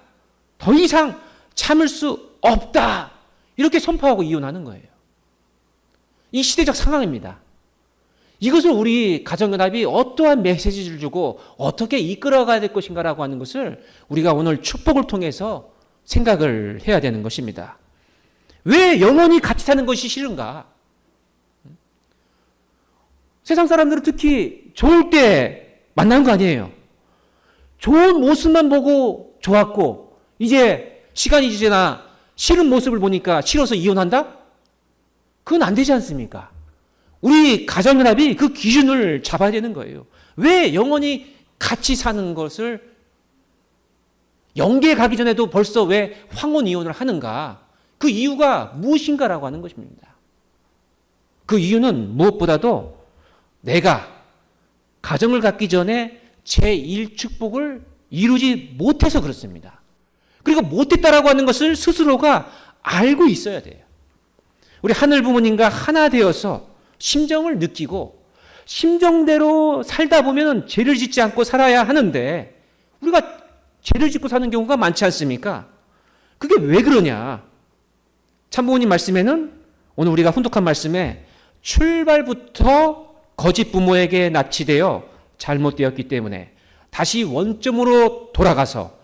더 이상 참을 수 없다, 이렇게 선포하고 이혼하는 거예요. 이 시대적 상황입니다. 이것을 우리 가정연합이 어떠한 메시지를 주고 어떻게 이끌어가야 될 것인가라고 하는 것을 우리가 오늘 축복을 통해서 생각을 해야 되는 것입니다. 왜 영원히 같이 사는 것이 싫은가? 세상 사람들은 특히 좋을 때 만난 거 아니에요. 좋은 모습만 보고 좋았고, 이제 시간이 지나 싫은 모습을 보니까 싫어서 이혼한다? 그건 안 되지 않습니까? 우리 가정연합이 그 기준을 잡아야 되는 거예요. 왜 영원히 같이 사는 것을 영계 가기 전에도 벌써 왜 황혼 이혼을 하는가? 그 이유가 무엇인가라고 하는 것입니다. 그 이유는 무엇보다도 내가 가정을 갖기 전에 제1축복을 이루지 못해서 그렇습니다. 그리고 못했다라고 하는 것을 스스로가 알고 있어야 돼요. 우리 하늘 부모님과 하나 되어서 심정을 느끼고 심정대로 살다 보면 죄를 짓지 않고 살아야 하는데, 우리가 죄를 짓고 사는 경우가 많지 않습니까? 그게 왜 그러냐? 참부모님 말씀에는, 오늘 우리가 훈독한 말씀에 출발부터 거짓 부모에게 납치되어 잘못되었기 때문에 다시 원점으로 돌아가서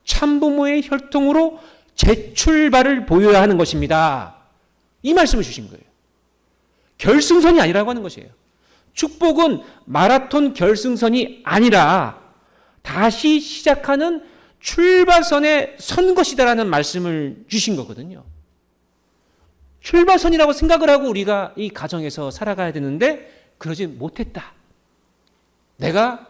참부모의 혈통으로 재출발을 보여야 하는 것입니다. 이 말씀을 주신 거예요. 결승선이 아니라고 하는 것이에요. 축복은 마라톤 결승선이 아니라 다시 시작하는 출발선에 선 것이다라는 말씀을 주신 거거든요. 출발선이라고 생각을 하고 우리가 이 가정에서 살아가야 되는데 그러지 못했다. 내가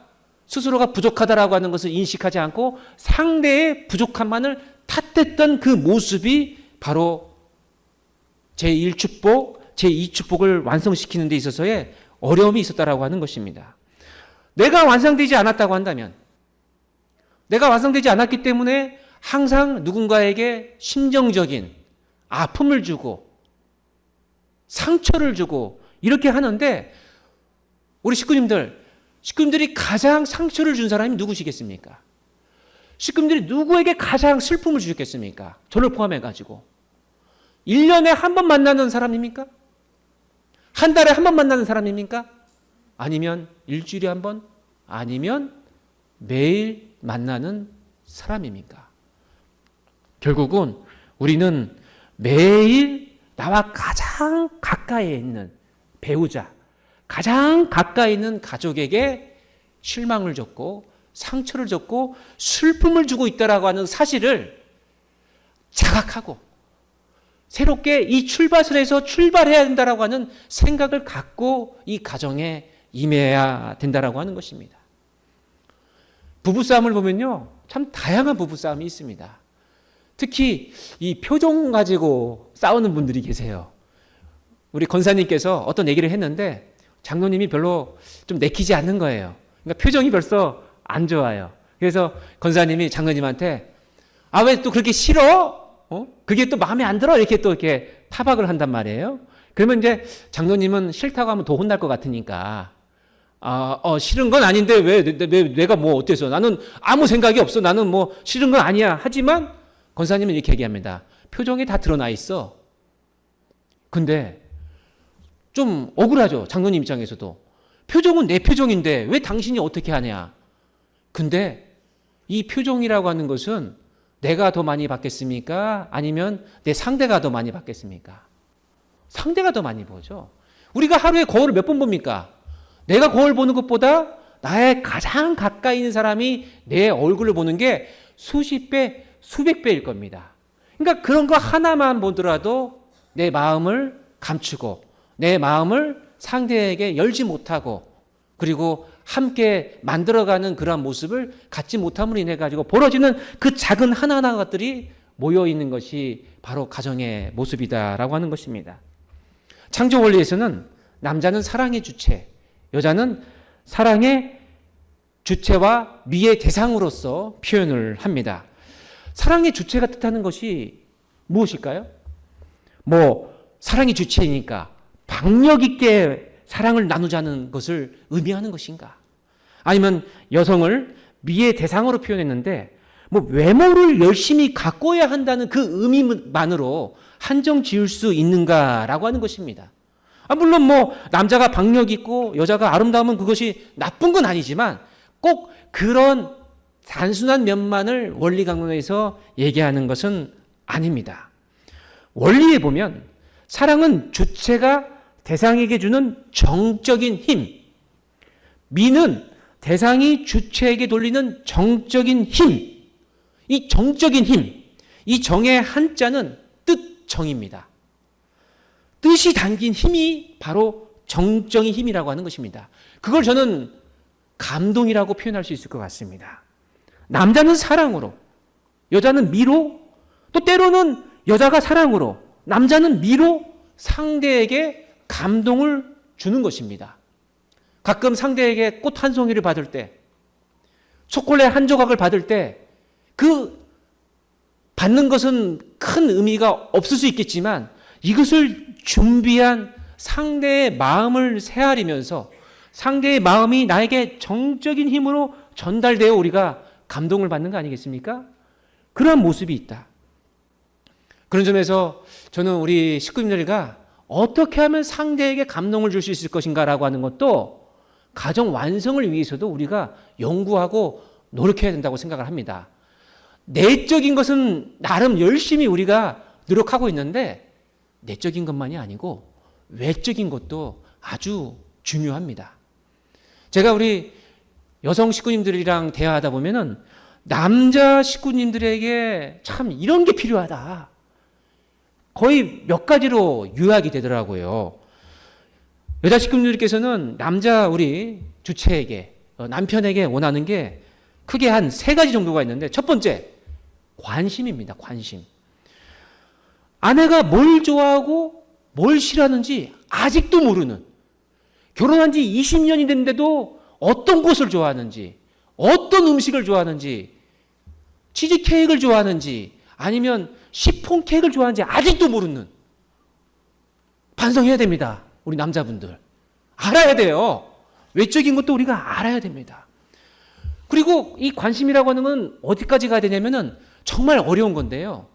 스스로가 부족하다라고 하는 것을 인식하지 않고 상대의 부족함만을 탓했던 그 모습이 바로 제1축복, 제2축복을 완성시키는 데 있어서의 어려움이 있었다라고 하는 것입니다. 내가 완성되지 않았다고 한다면, 내가 완성되지 않았기 때문에 항상 누군가에게 심정적인 아픔을 주고 상처를 주고 이렇게 하는데, 우리 식구님들이 가장 상처를 준 사람이 누구시겠습니까? 식구님들이 누구에게 가장 슬픔을 주셨겠습니까? 저를 포함해가지고. 1년에 한 번 만나는 사람입니까? 한 달에 한 번 만나는 사람입니까? 아니면 일주일에 한 번? 아니면 매일 만나는 사람입니까? 결국은 우리는 매일 나와 가장 가까이 있는 배우자, 가장 가까이 있는 가족에게 실망을 줬고 상처를 줬고 슬픔을 주고 있다라고 하는 사실을 자각하고 새롭게 이 출발선에서 출발해야 된다라고 하는 생각을 갖고 이 가정에 임해야 된다라고 하는 것입니다. 부부싸움을 보면요, 참 다양한 부부싸움이 있습니다. 특히 이 표정 가지고 싸우는 분들이 계세요. 우리 권사님께서 어떤 얘기를 했는데 장로님이 별로 좀 내키지 않는 거예요. 그러니까 표정이 벌써 안 좋아요. 그래서 권사님이 장로님한테 왜 또 그렇게 싫어? 그게 또 마음에 안 들어? 이렇게 또 이렇게 타박을 한단 말이에요. 그러면 이제 장로님은 싫다고 하면 더 혼날 것 같으니까 싫은 건 아닌데 왜 내가 뭐 어때서? 나는 아무 생각이 없어. 나는 뭐 싫은 건 아니야. 하지만 권사님은 이렇게 얘기합니다. 표정이 다 드러나 있어. 근데 좀 억울하죠. 장로님 입장에서도. 표정은 내 표정인데 왜 당신이 어떻게 하냐. 근데 이 표정이라고 하는 것은 내가 더 많이 받겠습니까? 아니면 내 상대가 더 많이 받겠습니까? 상대가 더 많이 보죠. 우리가 하루에 거울을 몇 번 봅니까? 내가 거울 보는 것보다 나의 가장 가까이 있는 사람이 내 얼굴을 보는 게 수십 배, 수백 배일 겁니다. 그러니까 그런 거 하나만 보더라도 내 마음을 감추고 내 마음을 상대에게 열지 못하고 그리고 함께 만들어가는 그러한 모습을 갖지 못함으로 인해 가지고 벌어지는 그 작은 하나하나 것들이 모여 있는 것이 바로 가정의 모습이다라고 하는 것입니다. 창조 원리에서는 남자는 사랑의 주체, 여자는 사랑의 주체와 미의 대상으로서 표현을 합니다. 사랑의 주체가 뜻하는 것이 무엇일까요? 뭐 사랑이 주체이니까 박력 있게 사랑을 나누자는 것을 의미하는 것인가? 아니면 여성을 미의 대상으로 표현했는데 뭐 외모를 열심히 가꿔야 한다는 그 의미만으로 한정 지을 수 있는가라고 하는 것입니다. 물론 뭐 남자가 박력 있고 여자가 아름다우면 그것이 나쁜 건 아니지만 꼭 그런 단순한 면만을 원리 강론에서 얘기하는 것은 아닙니다. 원리에 보면 사랑은 주체가 대상에게 주는 정적인 힘, 미는 대상이 주체에게 돌리는 정적인 힘, 이 정적인 힘, 이 정의 한자는 뜻정입니다. 뜻이 담긴 힘이 바로 정적인 힘이라고 하는 것입니다. 그걸 저는 감동이라고 표현할 수 있을 것 같습니다. 남자는 사랑으로, 여자는 미로, 또 때로는 여자가 사랑으로, 남자는 미로 상대에게 감동을 주는 것입니다. 가끔 상대에게 꽃 한 송이를 받을 때, 초콜릿 한 조각을 받을 때, 그 받는 것은 큰 의미가 없을 수 있겠지만 이것을 준비한 상대의 마음을 헤아리면서 상대의 마음이 나에게 정적인 힘으로 전달되어 우리가 감동을 받는 거 아니겠습니까? 그러한 모습이 있다. 그런 점에서 저는 우리 식구님들과 어떻게 하면 상대에게 감동을 줄 수 있을 것인가라고 하는 것도 가정 완성을 위해서도 우리가 연구하고 노력해야 된다고 생각을 합니다. 내적인 것은 나름 열심히 우리가 노력하고 있는데 내적인 것만이 아니고 외적인 것도 아주 중요합니다. 제가 우리 여성 식구님들이랑 대화하다 보면은 남자 식구님들에게 참 이런 게 필요하다. 거의 몇 가지로 요약이 되더라고요. 여자 식구님들께서는 남자 우리 주체에게 남편에게 원하는 게 크게 한 3가지 정도가 있는데 첫 번째 관심입니다. 관심. 아내가 뭘 좋아하고 뭘 싫어하는지 아직도 모르는, 결혼한 지 20년이 됐는데도 어떤 곳을 좋아하는지, 어떤 음식을 좋아하는지, 치즈케이크를 좋아하는지 아니면 시폰 케이크를 좋아하는지 아직도 모르는, 반성해야 됩니다. 우리 남자분들 알아야 돼요. 외적인 것도 우리가 알아야 됩니다. 그리고 이 관심이라고 하는 건 어디까지 가야 되냐면은 정말 어려운 건데요.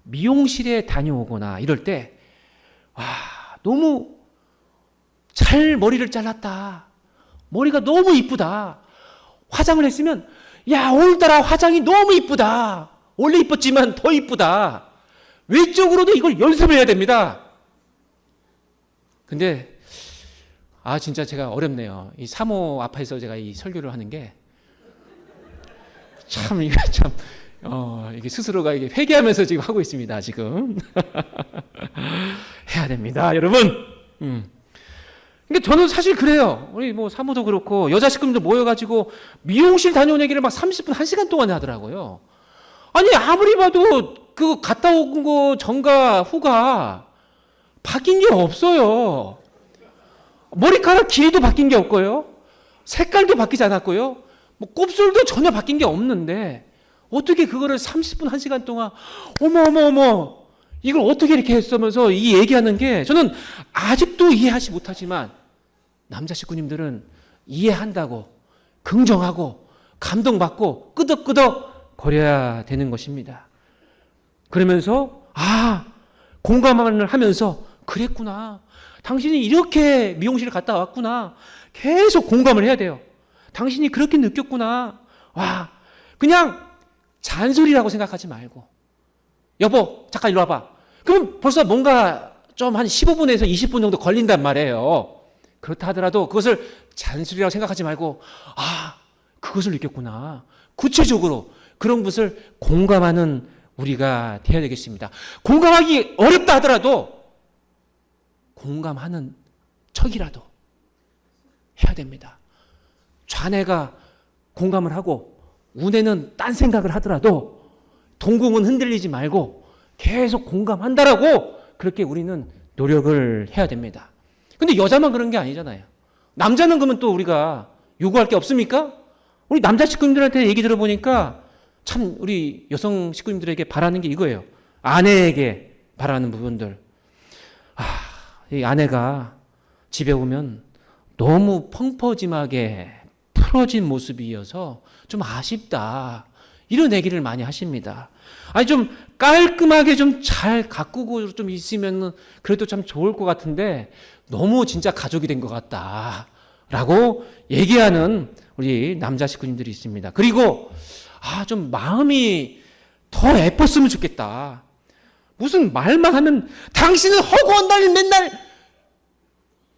미용실에 다녀오거나 이럴 때 너무 잘 머리를 잘랐다. 머리가 너무 이쁘다. 화장을 했으면 야 오늘따라 화장이 너무 이쁘다. 원래 이뻤지만 더 이쁘다. 외적으로도 이걸 연습을 해야 됩니다. 근데 진짜 제가 어렵네요. 이 사모 앞에서 제가 이 설교를 하는 게 참 이게 참 이게 스스로가 이게 회개하면서 지금 하고 있습니다. 지금 해야 됩니다, 여러분. 그러니까 저는 사실 그래요. 우리 뭐 사모도 그렇고 여자 식구들 모여가지고 미용실 다녀온 얘기를 막 30분, 1시간 동안 하더라고요. 아니 아무리 봐도 그 갔다 온 거 전과 후가 바뀐 게 없어요. 머리카락 길이도 바뀐 게 없고요. 색깔도 바뀌지 않았고요. 뭐 곱슬도 전혀 바뀐 게 없는데 어떻게 그거를 30분, 1시간 동안 어머 이걸 어떻게 이렇게 했으면서 이 얘기하는 게 저는 아직도 이해하지 못하지만 남자 식구님들은 이해한다고 긍정하고 감동받고 끄덕끄덕 거려야 되는 것입니다. 그러면서 공감을 하면서 그랬구나. 당신이 이렇게 미용실을 갔다 왔구나. 계속 공감을 해야 돼요. 당신이 그렇게 느꼈구나. 그냥 잔소리라고 생각하지 말고 여보 잠깐 이리 와봐. 그럼 벌써 뭔가 좀 한 15분에서 20분 정도 걸린단 말이에요. 그렇다 하더라도 그것을 잔소리라고 생각하지 말고 그것을 느꼈구나. 구체적으로 그런 것을 공감하는 우리가 되어야 되겠습니다. 공감하기 어렵다 하더라도 공감하는 척이라도 해야 됩니다. 좌뇌가 공감을 하고 우뇌는 딴 생각을 하더라도 동공은 흔들리지 말고 계속 공감한다라고 그렇게 우리는 노력을 해야 됩니다. 근데 여자만 그런 게 아니잖아요. 남자는 그러면 또 우리가 요구할 게 없습니까? 우리 남자 식구님들한테 얘기 들어보니까 참 우리 여성 식구님들에게 바라는 게 이거예요. 아내에게 바라는 부분들. 이 아내가 집에 오면 너무 펑퍼짐하게 풀어진 모습이어서 좀 아쉽다. 이런 얘기를 많이 하십니다. 아니, 좀 깔끔하게 좀 잘 가꾸고 좀 있으면 그래도 참 좋을 것 같은데 너무 진짜 가족이 된 것 같다. 라고 얘기하는 우리 남자 식구님들이 있습니다. 그리고 좀 마음이 더 예뻤으면 좋겠다. 무슨 말만 하면 당신은 허구한 날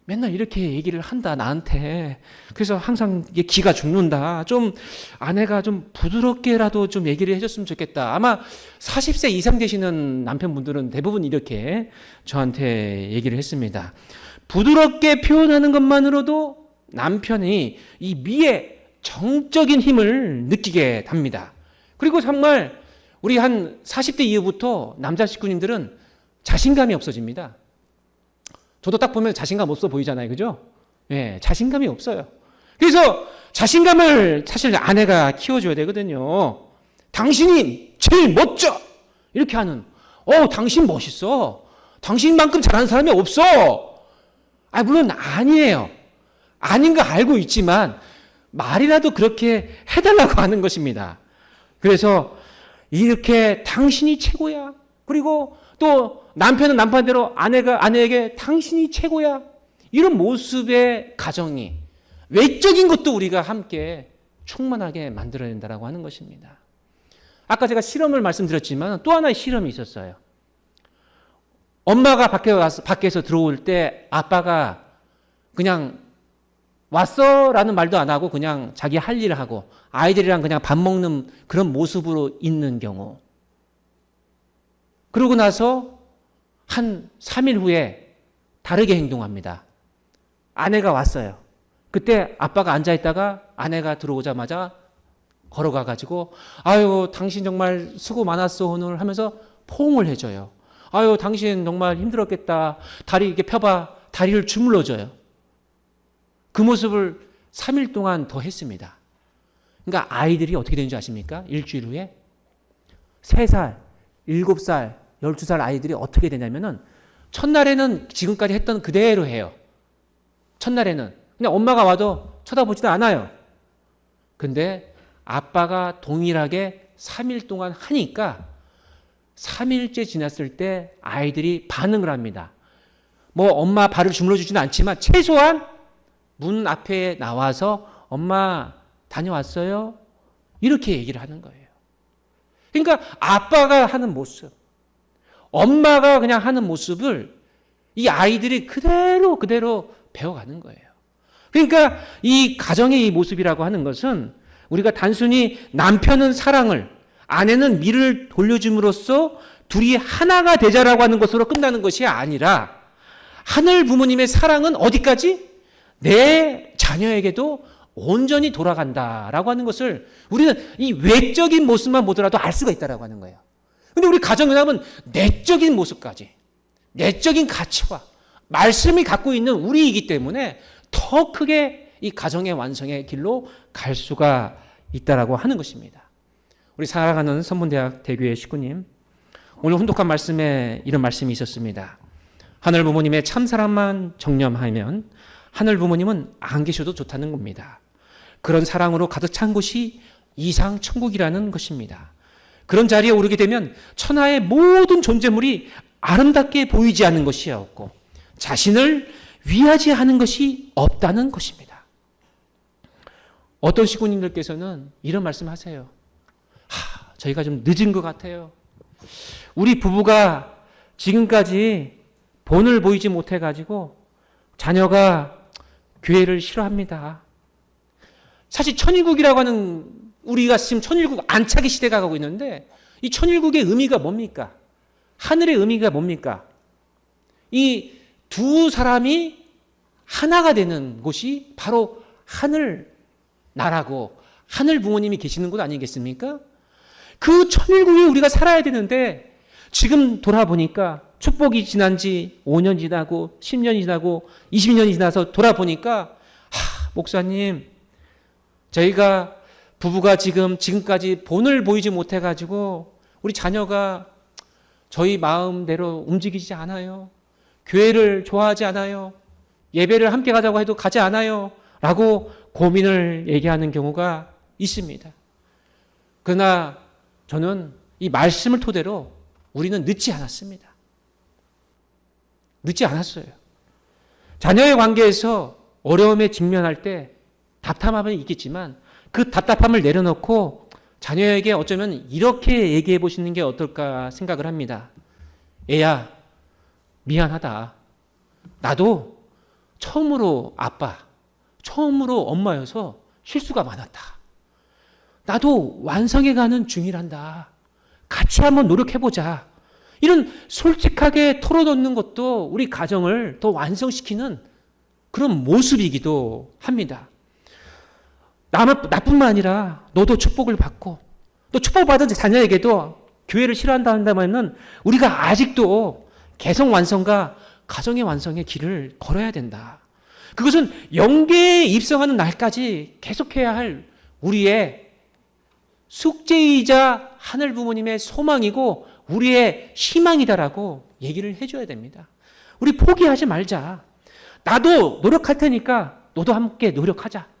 맨날 이렇게 얘기를 한다 나한테. 그래서 항상 이게 기가 죽는다. 좀 아내가 좀 부드럽게라도 좀 얘기를 해줬으면 좋겠다. 아마 40세 이상 되시는 남편분들은 대부분 이렇게 저한테 얘기를 했습니다. 부드럽게 표현하는 것만으로도 남편이 이 미의 정적인 힘을 느끼게 됩니다. 그리고 정말 우리 한 40대 이후부터 남자 식구님들은 자신감이 없어집니다. 저도 딱 보면 자신감 없어 보이잖아요. 그죠? 예, 자신감이 없어요. 그래서 자신감을 사실 아내가 키워줘야 되거든요. 당신이 제일 멋져! 이렇게 하는, 당신 멋있어. 당신만큼 잘하는 사람이 없어. 물론 아니에요. 아닌 거 알고 있지만 말이라도 그렇게 해달라고 하는 것입니다. 그래서 이렇게 당신이 최고야. 그리고 또 남편은 남편대로 아내가 아내에게 당신이 최고야. 이런 모습의 가정이 외적인 것도 우리가 함께 충만하게 만들어야 된다고 하는 것입니다. 아까 제가 실험을 말씀드렸지만 또 하나의 실험이 있었어요. 엄마가 밖에서 들어올 때 아빠가 그냥 왔어? 라는 말도 안 하고 그냥 자기 할 일을 하고 아이들이랑 그냥 밥 먹는 그런 모습으로 있는 경우. 그러고 나서 한 3일 후에 다르게 행동합니다. 아내가 왔어요. 그때 아빠가 앉아있다가 아내가 들어오자마자 걸어가가지고 아유 당신 정말 수고 많았어 오늘 하면서 포옹을 해줘요. 아유 당신 정말 힘들었겠다. 다리 이렇게 펴봐. 다리를 주물러줘요. 그 모습을 3일 동안 더 했습니다. 그러니까 아이들이 어떻게 되는지 아십니까? 일주일 후에 3살, 7살, 12살 아이들이 어떻게 되냐면은 첫날에는 지금까지 했던 그대로 해요. 첫날에는 그냥 엄마가 와도 쳐다보지도 않아요. 근데 아빠가 동일하게 3일 동안 하니까 3일째 지났을 때 아이들이 반응을 합니다. 뭐 엄마 발을 주물러 주지는 않지만 최소한 문 앞에 나와서 엄마 다녀왔어요? 이렇게 얘기를 하는 거예요. 그러니까 아빠가 하는 모습, 엄마가 그냥 하는 모습을 이 아이들이 그대로 배워가는 거예요. 그러니까 이 가정의 이 모습이라고 하는 것은 우리가 단순히 남편은 사랑을, 아내는 미를 돌려줌으로써 둘이 하나가 되자라고 하는 것으로 끝나는 것이 아니라 하늘 부모님의 사랑은 어디까지? 내 자녀에게도 온전히 돌아간다라고 하는 것을 우리는 이 외적인 모습만 보더라도 알 수가 있다라고 하는 거예요. 근데 우리 가정을 하면 내적인 모습까지, 내적인 가치와 말씀이 갖고 있는 우리이기 때문에 더 크게 이 가정의 완성의 길로 갈 수가 있다라고 하는 것입니다. 우리 사랑하는 선문대학 대교회 식구님, 오늘 혼독한 말씀에 이런 말씀이 있었습니다. 하늘 부모님의 참사랑만 정념하면 하늘 부모님은 안 계셔도 좋다는 겁니다. 그런 사랑으로 가득 찬 곳이 이상 천국이라는 것입니다. 그런 자리에 오르게 되면 천하의 모든 존재물이 아름답게 보이지 않는 것이 없고 자신을 위하지 하는 것이 없다는 것입니다. 어떤 식구님들께서는 이런 말씀하세요. 저희가 좀 늦은 것 같아요. 우리 부부가 지금까지 본을 보이지 못해가지고 자녀가 교회를 싫어합니다. 사실 천일국이라고 하는 우리가 지금 천일국 안착의 시대가 가고 있는데 이 천일국의 의미가 뭡니까? 하늘의 의미가 뭡니까? 이 두 사람이 하나가 되는 곳이 바로 하늘 나라고 하늘 부모님이 계시는 곳 아니겠습니까? 그 천일국에 우리가 살아야 되는데 지금 돌아보니까 축복이 지난 지 5년 지나고 10년이 지나고 20년이 지나서 돌아보니까 목사님 저희가 부부가 지금까지 본을 보이지 못해가지고 우리 자녀가 저희 마음대로 움직이지 않아요. 교회를 좋아하지 않아요. 예배를 함께 가자고 해도 가지 않아요. 라고 고민을 얘기하는 경우가 있습니다. 그러나 저는 이 말씀을 토대로 우리는 늦지 않았습니다. 늦지 않았어요. 자녀의 관계에서 어려움에 직면할 때 답답함은 있겠지만 그 답답함을 내려놓고 자녀에게 어쩌면 이렇게 얘기해 보시는 게 어떨까 생각을 합니다. 애야, 미안하다. 나도 처음으로 아빠, 처음으로 엄마여서 실수가 많았다. 나도 완성해 가는 중이란다. 같이 한번 노력해보자. 이런 솔직하게 털어놓는 것도 우리 가정을 더 완성시키는 그런 모습이기도 합니다. 나뿐만 아니라 너도 축복을 받고 또 축복받은 자녀에게도 교회를 싫어한다 한다면 우리가 아직도 개성 완성과 가정의 완성의 길을 걸어야 된다. 그것은 영계에 입성하는 날까지 계속해야 할 우리의 숙제이자 하늘 부모님의 소망이고 우리의 희망이다라고 얘기를 해줘야 됩니다. 우리 포기하지 말자. 나도 노력할 테니까 너도 함께 노력하자.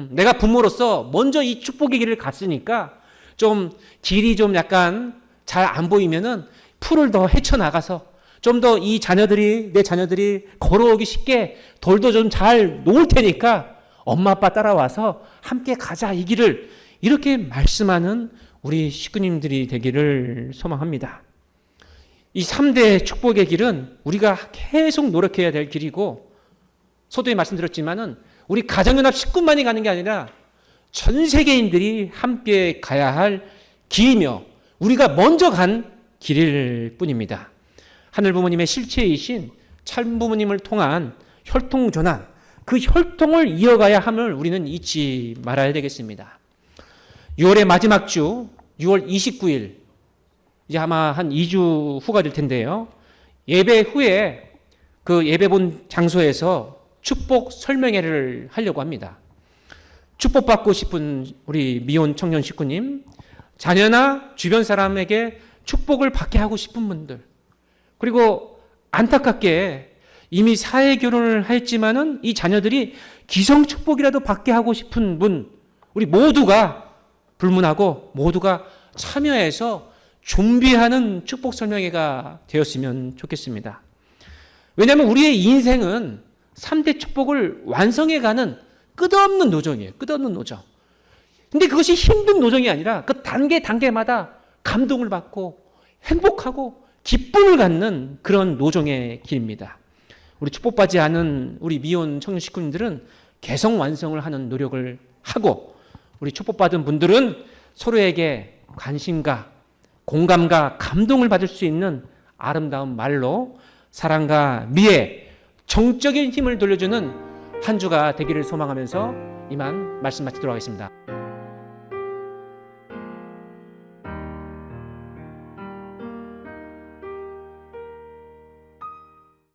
내가 부모로서 먼저 이 축복의 길을 갔으니까 좀 길이 좀 약간 잘 안 보이면은 풀을 더 헤쳐나가서 좀 더 이 자녀들이, 내 자녀들이 걸어오기 쉽게 돌도 좀 잘 놓을 테니까 엄마 아빠 따라와서 함께 가자 이 길을, 이렇게 말씀하는 우리 식구님들이 되기를 소망합니다. 이 3대 축복의 길은 우리가 계속 노력해야 될 길이고, 서두에 말씀드렸지만은 우리 가정연합 식구만이 가는 게 아니라 전 세계인들이 함께 가야 할 길이며 우리가 먼저 간 길일 뿐입니다. 하늘 부모님의 실체이신 참 부모님을 통한 혈통전환, 그 혈통을 이어가야 함을 우리는 잊지 말아야 되겠습니다. 6월의 마지막 주, 6월 29일, 이제 아마 한 2주 후가 될 텐데요. 예배 후에 그 예배 본 장소에서 축복 설명회를 하려고 합니다. 축복받고 싶은 우리 미혼 청년 식구님, 자녀나 주변 사람에게 축복을 받게 하고 싶은 분들, 그리고 안타깝게 이미 사회 결혼을 했지만은 이 자녀들이 기성 축복이라도 받게 하고 싶은 분, 우리 모두가 불문하고 모두가 참여해서 준비하는 축복 설명회가 되었으면 좋겠습니다. 왜냐하면 우리의 인생은 3대 축복을 완성해가는 끝없는 노정이에요. 끝없는 노정. 근데 그것이 힘든 노정이 아니라 그 단계마다 감동을 받고 행복하고 기쁨을 갖는 그런 노정의 길입니다. 우리 축복받지 않은 우리 미혼 청년 식구님들은 개성 완성을 하는 노력을 하고, 우리 축복받은 분들은 서로에게 관심과 공감과 감동을 받을 수 있는 아름다운 말로 사랑과 미애, 정적인 힘을 돌려주는 한 주가 되기를 소망하면서 이만 말씀 마치도록 하겠습니다.